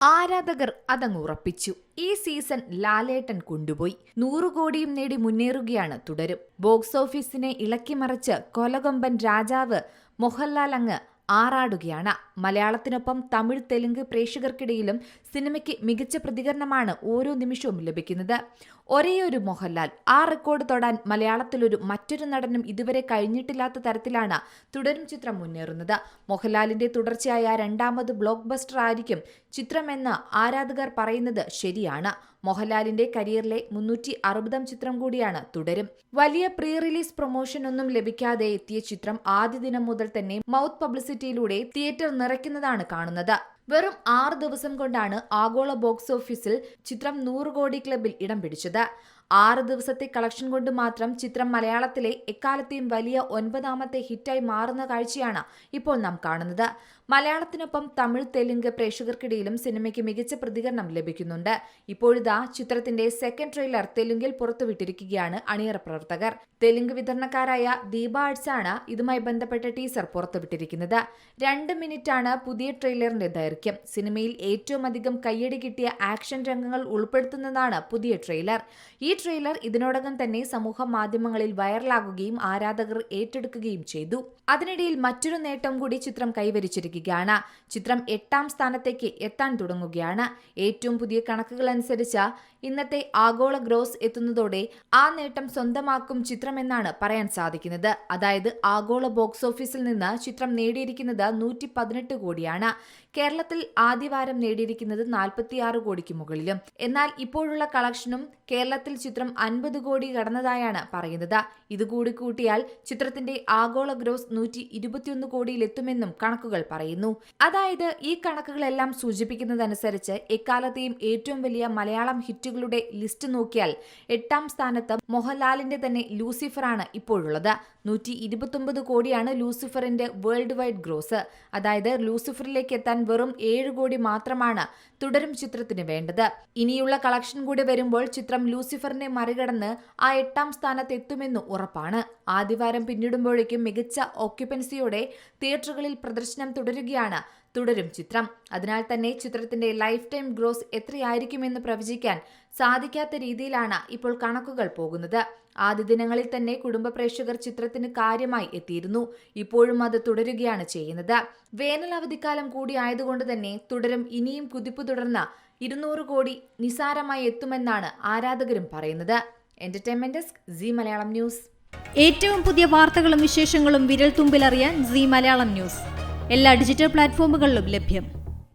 ആരാധകർ അതങ്ങുറപ്പിച്ചു. ഈ സീസൺ ലാലേട്ടൻ കൊണ്ടുപോയി. 100 കോടിയും നേടി മുന്നേറുകയാണ് തുടരും. ബോക്സ് ഓഫീസിനെ ഇളക്കിമറിച്ച് കൊലകൊമ്പൻ രാജാവ് മോഹൻലാൽ അങ്ങ് ആറാടുകയാണ്. മലയാളത്തിനൊപ്പം തമിഴ്, തെലുങ്ക് പ്രേക്ഷകർക്കിടയിലും സിനിമയ്ക്ക് മികച്ച പ്രതികരണമാണ് ഓരോ നിമിഷവും ലഭിക്കുന്നത്. ഒരേയൊരു മോഹൻലാൽ. ആ റെക്കോർഡ് തൊടാൻ മലയാളത്തിലൊരു മറ്റൊരു നടനും ഇതുവരെ കഴിഞ്ഞിട്ടില്ലാത്ത തരത്തിലാണ് തുടരും ചിത്രം മുന്നേറുന്നത്. മോഹൻലാലിന്റെ തുടർച്ചയായ രണ്ടാമത് ബ്ലോക്ക് ബസ്റ്റർ ആയിരിക്കും ചിത്രമെന്ന് ആരാധകർ പറയുന്നത് ശരിയാണ്. മോഹൻലാലിന്റെ കരിയറിലെ 360 ചിത്രം കൂടിയാണ് തുടരും. വലിയ പ്രീ റിലീസ് പ്രൊമോഷൻ ഒന്നും ലഭിക്കാതെ എത്തിയ ചിത്രം ആദ്യ ദിനം മുതൽ തന്നെ മൗത്ത് പബ്ലിസിറ്റിയിലൂടെ തിയേറ്റർ നിറയ്ക്കുന്നതാണ് കാണുന്നത്. വെറും 6 ദിവസം കൊണ്ടാണ് ആഗോള ബോക്സ് ഓഫീസിൽ ചിത്രം 100 കോടി ക്ലബിൽ ഇടം പിടിച്ചത്. 6 ദിവസത്തെ കളക്ഷൻ കൊണ്ട് മാത്രം ചിത്രം മലയാളത്തിലെ എക്കാലത്തെയും വലിയ 9ാമത്തെ ഹിറ്റായി മാറുന്ന കാഴ്ചയാണ് ഇപ്പോൾ നാം കാണുന്നത്. മലയാളത്തിനൊപ്പം തമിഴ്, തെലുങ്ക് പ്രേക്ഷകർക്കിടയിലും സിനിമയ്ക്ക് മികച്ച പ്രതികരണം ലഭിക്കുന്നുണ്ട്. ഇപ്പോഴിതാ ചിത്രത്തിന്റെ സെക്കൻഡ് ട്രെയിലർ തെലുങ്കിൽ പുറത്തുവിട്ടിരിക്കുകയാണ് അണിയറ പ്രവർത്തകർ. തെലുങ്ക് വിതരണക്കാരായ ദീപ ആർട്സ് ആണ് ഇതുമായി ബന്ധപ്പെട്ട ടീസർ പുറത്തുവിട്ടിരിക്കുന്നത്. 2 മിനിറ്റാണ് പുതിയ ട്രെയിലറിന്റെ ദൈർഘ്യം. സിനിമയിൽ ഏറ്റവും അധികം കയ്യടി കിട്ടിയ ആക്ഷൻ രംഗങ്ങൾ ഉൾപ്പെടുത്തുന്നതാണ് പുതിയ ട്രെയിലർ. ഈ ട്രെയിലർ ഇതിനോടകം തന്നെ സമൂഹ മാധ്യമങ്ങളിൽ വൈറലാകുകയും ആരാധകർ ഏറ്റെടുക്കുകയും ചെയ്തു. അതിനിടയിൽ മറ്റൊരു നേട്ടം കൂടി ചിത്രം കൈവരിച്ചിരിക്കുകയാണ്. ചിത്രം 8ാം സ്ഥാനത്തേക്ക് എത്താൻ തുടങ്ങുകയാണ്. ഏറ്റവും പുതിയ കണക്കുകൾ അനുസരിച്ച് ഇന്നത്തെ ആഗോള ഗ്രോസ് എത്തുന്നതോടെ ആ നേട്ടം സ്വന്തമാക്കും ചിത്രമെന്നാണ് പറയാൻ സാധിക്കുന്നത്. അതായത് ആഗോള ബോക്സ് ഓഫീസിൽ നിന്ന് ചിത്രം നേടിയിരിക്കുന്നത് 118 കോടിയാണ്. കേരളത്തിൽ ആദ്യവാരം നേടിയിരിക്കുന്നത് 46 കോടിക്ക് മുകളിലും. എന്നാൽ ഇപ്പോഴുള്ള കളക്ഷനും കേരളത്തിൽ ചിത്രം 50 കോടി കടന്നതായാണ് പറയുന്നത്. ഇതുകൂടി കൂട്ടിയാൽ ചിത്രത്തിന്റെ ആഗോള ഗ്രോസ് 121 കോടിയിലെത്തുമെന്നും കണക്കുകൾ പറയുന്നു. അതായത് ഈ കണക്കുകളെല്ലാം സൂചിപ്പിക്കുന്നതനുസരിച്ച് എക്കാലത്തെയും ഏറ്റവും വലിയ മലയാളം ഹിറ്റുകളുടെ ലിസ്റ്റ് നോക്കിയാൽ 8ാം സ്ഥാനത്ത് മോഹൻലാലിന്റെ തന്നെ ലൂസിഫറാണ് ഇപ്പോഴുള്ളത്. 129 കോടിയാണ് ലൂസിഫറിന്റെ വേൾഡ് വൈഡ് ഗ്രോസ്. അതായത് ലൂസിഫറിലേക്ക് എത്താൻ വെറും 7 കോടി മാത്രമാണ് തുടരും ചിത്രത്തിന് വേണ്ടത്. ഇനിയുള്ള കളക്ഷൻ കൂടി വരുമ്പോൾ ചിത്രം ലൂസിഫറിനെ മറികടന്ന് ആ 8ാം സ്ഥാനത്ത് എത്തുമെന്ന് ഉറപ്പാണ്. ആദ്യവാരം പിന്നിടുമ്പോഴേക്കും മികച്ച ഓക്യുപ്പൻസിയോടെ തിയേറ്ററുകളിൽ പ്രദർശനം തുടരുകയാണ് തുടരും ചിത്രം. അതിനാൽ തന്നെ ചിത്രത്തിന്റെ ലൈഫ് ടൈം ഗ്രോസ് എത്രയായിരിക്കുമെന്ന് പ്രവചിക്കാൻ സാധിക്കാത്ത രീതിയിലാണ് ഇപ്പോൾ കണക്കുകൾ പോകുന്നത്. ആദ്യ ദിനങ്ങളിൽ തന്നെ കുടുംബ പ്രേക്ഷകർ ചിത്രത്തിന് കാര്യമായി എത്തിയിരുന്നു. ഇപ്പോഴും അത് തുടരുകയാണ് ചെയ്യുന്നത്. വേനൽ അവധിക്കാലം കൂടി ആയതുകൊണ്ട് തന്നെ തുടരും ഇനിയും കുതിപ്പ് തുടർന്ന് 200 കോടി നിസാരമായി എത്തുമെന്നാണ് ആരാധകരും പറയുന്നത്. Entertainment desk, Zee Malayalam news. ഏറ്റവും പുതിയ വാർത്തകളും വിശേഷങ്ങളും വിരൽ തുമ്പിലറിയാൻ സീ മലയാളം ന്യൂസ് എല്ലാ ഡിജിറ്റൽ പ്ലാറ്റ്ഫോമുകളിലും ലഭ്യം.